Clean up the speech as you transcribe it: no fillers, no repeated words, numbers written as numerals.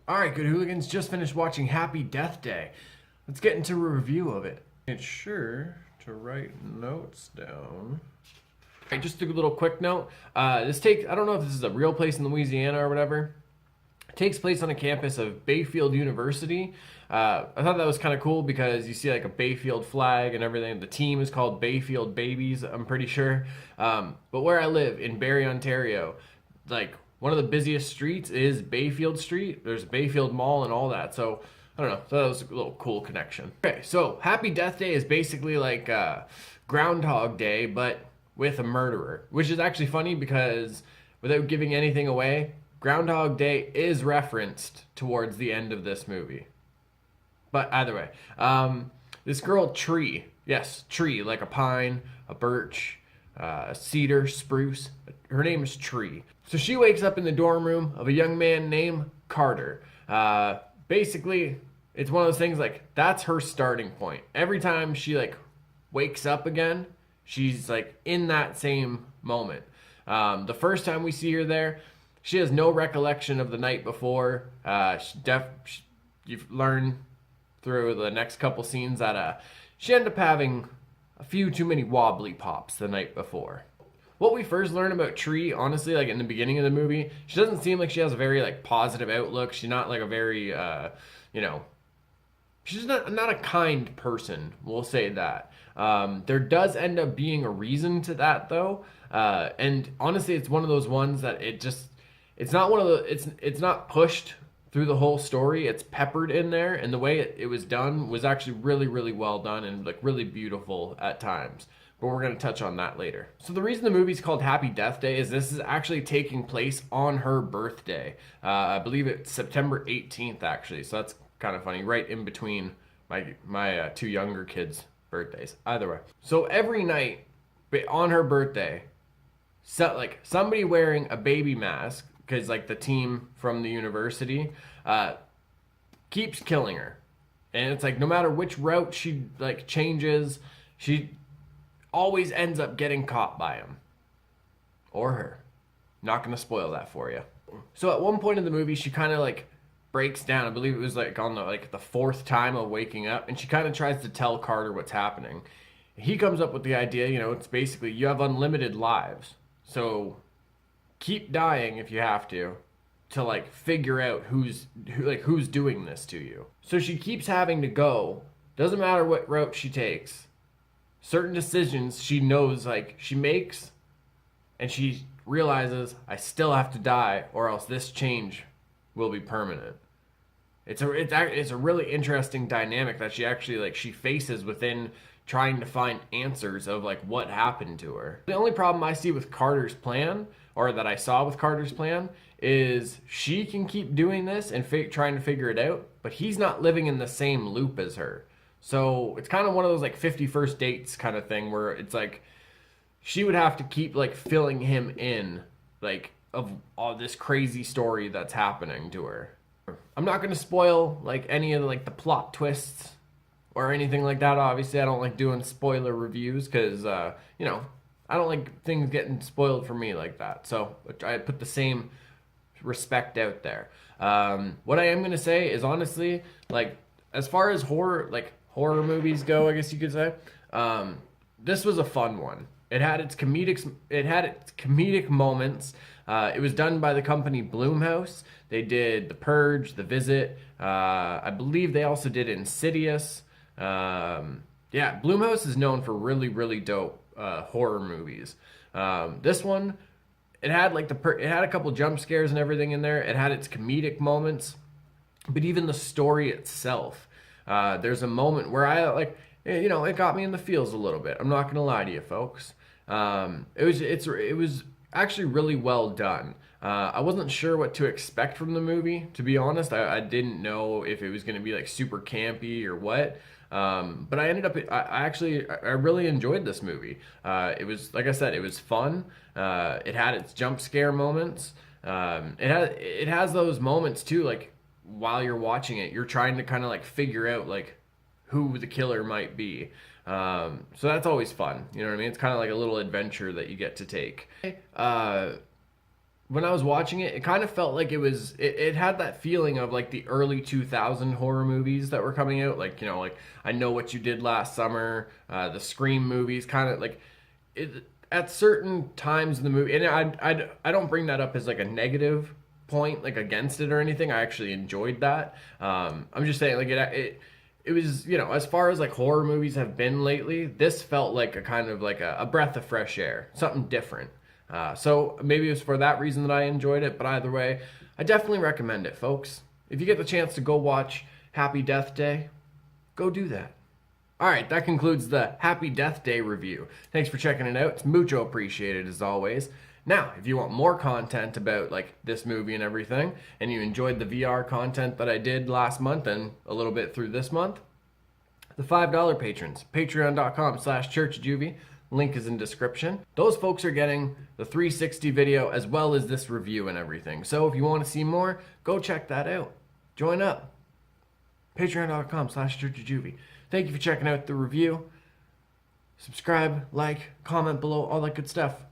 Alright, good hooligans, just finished watching Happy Death Day. Let's get into a review of it. It's sure to write notes down. Alright, just a little quick note. I don't know if this is a real place in Louisiana or whatever. It takes place on a campus of Bayfield University. I thought that was kind of cool because you see like a Bayfield flag and everything. The team is called Bayfield Babies, I'm pretty sure. But where I live in Barrie, Ontario, like one of the busiest streets is Bayfield Street. There's Bayfield Mall and all that. So I don't know. So that was a little cool connection. Okay, so Happy Death Day is basically like Groundhog Day, but with a murderer, which is actually funny because without giving anything away, Groundhog Day is referenced towards the end of this movie. But either way, this girl Tree, yes, Tree, like a pine, a birch, a cedar, spruce. Her name is Tree. So she wakes up in the dorm room of a young man named Carter. Basically, it's one of those things like that's her starting point. Every time she like wakes up again, she's like in that same moment. The first time we see her there, she has no recollection of the night before. You've learned through the next couple scenes that she ended up having a few too many wobbly pops the night before. What we first learn about Tree, honestly, like in the beginning of the movie, she doesn't seem like she has a very like positive outlook. She's not like a very, she's not a kind person. We'll say that. There does end up being a reason to that though, and honestly, it's one of those ones that it's not one of the, it's not pushed through the whole story. It's peppered in there, and the way it was done was actually really, really well done and like really beautiful at times. But we're going to touch on that later. So the reason the movie's called Happy Death Day is this is actually taking place on her birthday. I believe it's September 18th, actually. So that's kind of funny, right in between my two younger kids' birthdays. Either way. So every night on her birthday, like somebody wearing a baby mask, because like the team from the university keeps killing her. And it's like no matter which route she like changes, she always ends up getting caught by him or her. Not gonna spoil that for you. So at one point in the movie, she kind of like breaks down. I believe it was like on the fourth time of waking up, and she kind of tries to tell Carter what's happening. He comes up with the idea, it's basically you have unlimited lives, so keep dying if you have to like figure out who's doing this to you. So she keeps having to go. Doesn't matter what route she takes. Certain decisions she knows like she makes, and she realizes I still have to die or else this change will be permanent. It's a really interesting dynamic that she actually like she faces within trying to find answers of like what happened to her. The only problem I see with Carter's plan, or that I saw with Carter's plan, is she can keep doing this and trying to figure it out, but he's not living in the same loop as her. So it's kind of one of those like 50 First Dates kind of thing where it's like she would have to keep like filling him in like of all this crazy story that's happening to her. I'm not going to spoil like any of like the plot twists or anything like that. Obviously, I don't like doing spoiler reviews because I don't like things getting spoiled for me like that. So I put the same respect out there. What I am going to say is honestly, like as far as horror movies go, I guess you could say, this was a fun one. It had its comedic moments. It was done by the company Blumhouse. They did The Purge, The Visit. I believe they also did Insidious. Blumhouse is known for really, really dope horror movies. This one, it had it had a couple jump scares and everything in there. It had its comedic moments, but even the story itself. There's a moment where it got me in the feels a little bit. I'm not gonna lie to you, folks. It was actually really well done. I wasn't sure what to expect from the movie, to be honest. I didn't know if it was gonna be like super campy or what. But I really enjoyed this movie. It was, like I said, it was fun. It had its jump scare moments. It has those moments too, like while you're watching it, you're trying to kind of like figure out like who the killer might be. So that's always fun. You know what I mean? It's kind of like a little adventure that you get to take. when I was watching it, it kind of felt like it had that feeling of like the early 2000 horror movies that were coming out. Like, you know, like I Know What You Did Last Summer, the Scream movies, kind of like it at certain times in the movie. And I don't bring that up as like a negative point, like against it or anything. I actually enjoyed that. I'm just saying, like it was, you know, as far as like horror movies have been lately, this felt like a kind of like a breath of fresh air, something different. So maybe it was for that reason that I enjoyed it, but either way, I definitely recommend it, folks. If you get the chance to go watch Happy Death Day, go do that. All right, that concludes the Happy Death Day review. Thanks for checking it out. It's mucho appreciated as always. Now, if you want more content about like this movie and everything, and you enjoyed the VR content that I did last month and a little bit through this month, the $5 patrons, patreon.com/churchjuvie. Link is in description. Those folks are getting the 360 video as well as this review and everything. So if you want to see more, go check that out. Join up. Patreon.com/churchjuvie. Thank you for checking out the review. Subscribe, like, comment below, all that good stuff.